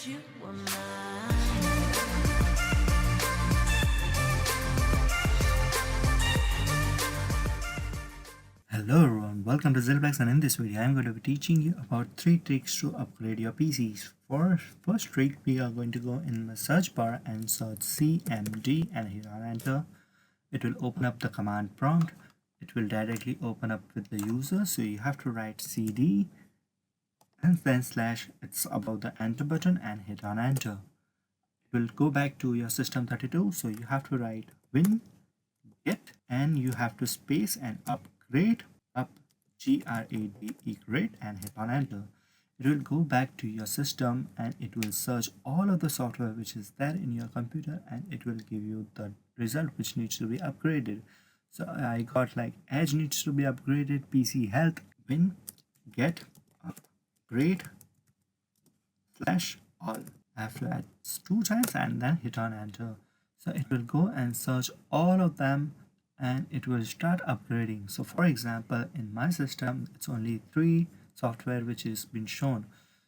wish you were mine. Hello everyone, welcome to ZealPlex, and in this video I am going to be teaching you about 3 tricks to upgrade your PCs. For first trick, we are going to go in the search bar and search CMD and hit on enter. It will open up the command prompt. It will directly open up with the user, so you have to write cd and then slash, it's above the enter button, and hit on enter. It will go back to your system32, so you have to write win get and you have to space and upgrade up grade and hit on enter. It will go back to your system and it will search all of the software which is there in your computer, and it will give you the result which needs to be upgraded. So I got like edge needs to be upgraded, PC health, win get upgrade slash all. I have to add 2 times and then hit on enter. So it will go and search all of them and it will start upgrading. So for example, in my system, it's only 3 software which is been shown.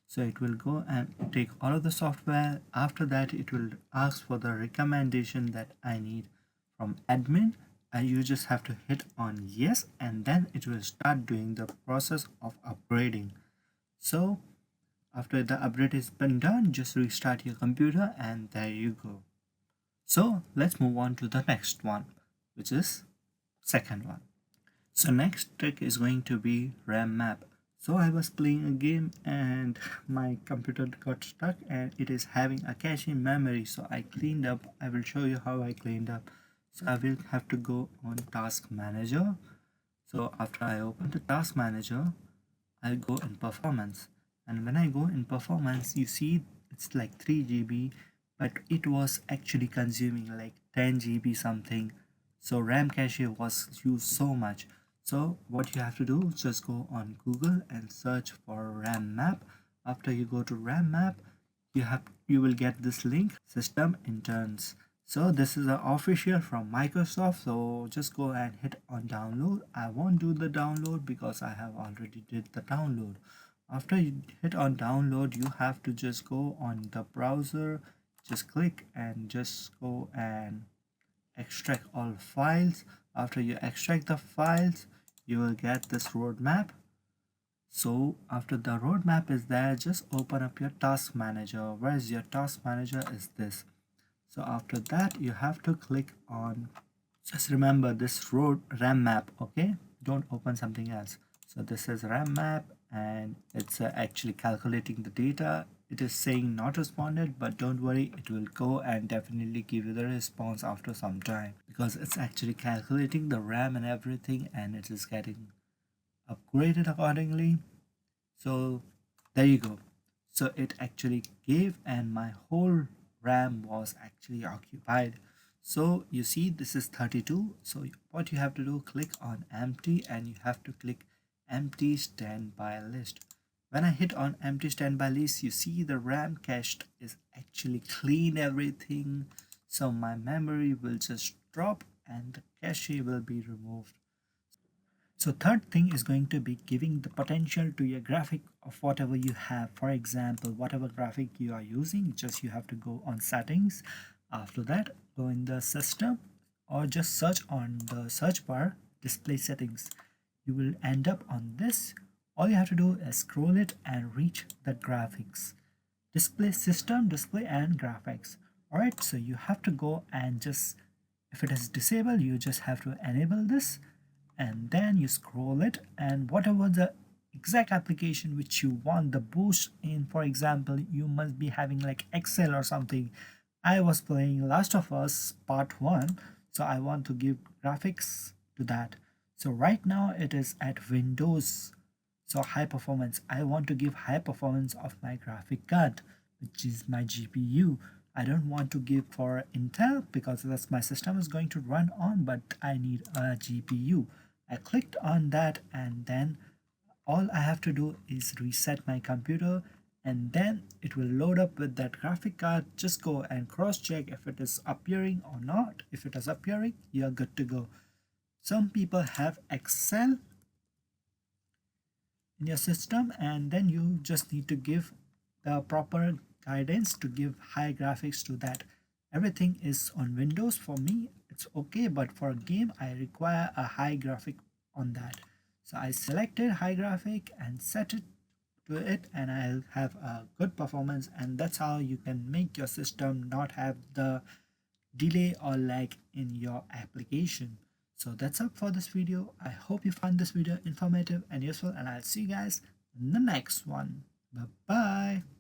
So it will go and take all of the software. After that, it will ask for the recommendation that I need from admin, and you just have to hit on yes, and then it will start doing the process of upgrading. So after the upgrade is been done, just restart your computer and there you go. So let's move on to the next one, which is second one. So next trick is going to be Rammap. So I was playing a game and my computer got stuck and it is having a cache in memory. So I cleaned up. I will show you how I cleaned up. So I will have to go on Task Manager. So after I open the Task Manager, I'll go in Performance. And when I go in Performance, you see it's like 3 GB, but it was actually consuming like 10 GB something. So RAM cache was used so much. So what you have to do is just go on Google and search for Rammap. After you go to Rammap, you will get this link, System Interns. So this is the official from Microsoft. So just go and hit on download. I won't do the download because I have already did the download. After you hit on download, you have to just go on the browser, just click and just go and extract all files. After you extract the files, you will get this roadmap. So after the roadmap is there, just open up your task manager. Whereas your task manager is this. So after that, you have to click on, just remember this RAM map, okay? Don't open something else. So this is RAM map and it's actually calculating the data. It is saying not responded, but don't worry, it will go and definitely give you the response after some time, because it's actually calculating the RAM and everything, and it is getting upgraded accordingly. So there you go. So it actually gave, and my whole RAM was actually occupied. So you see this is 32. So what you have to do, click on empty and you have to click empty standby list. When I hit on empty standby list, you see the RAM cache is actually clean everything. So my memory will just drop and the cache will be removed. So third thing is going to be giving the potential to your graphic of whatever you have. For example, whatever graphic you are using, just you have to go on settings. After that, go in the system or just search on the search bar, display settings. You will end up on this. All you have to do is scroll it and reach the graphics. Display system, display and graphics. Alright, so you have to go and just, if it is disabled, you just have to enable this and then you scroll it, and whatever the exact application which you want the boost in, for example, you must be having like Excel or something. I was playing Last of Us Part 1, so I want to give graphics to that. So right now it is at Windows, so high performance. I want to give high performance of my graphic card, which is my GPU. I don't want to give for Intel because that's my system is going to run on, but I need a GPU. I clicked on that and then all I have to do is reset my computer and then it will load up with that graphic card. Just go and cross check if it is appearing or not. If it is appearing, you're good to go. Some people have Excel in your system and then you just need to give the proper guidance to give high graphics to that. Everything is on Windows. For me it's okay, but for a game I require a high graphic on that. So I selected high graphic and set it to it, and I'll have a good performance. And that's how you can make your system not have the delay or lag in your application. So that's up for this video. I hope you found this video informative and useful, and I'll see you guys in the next one. Bye bye.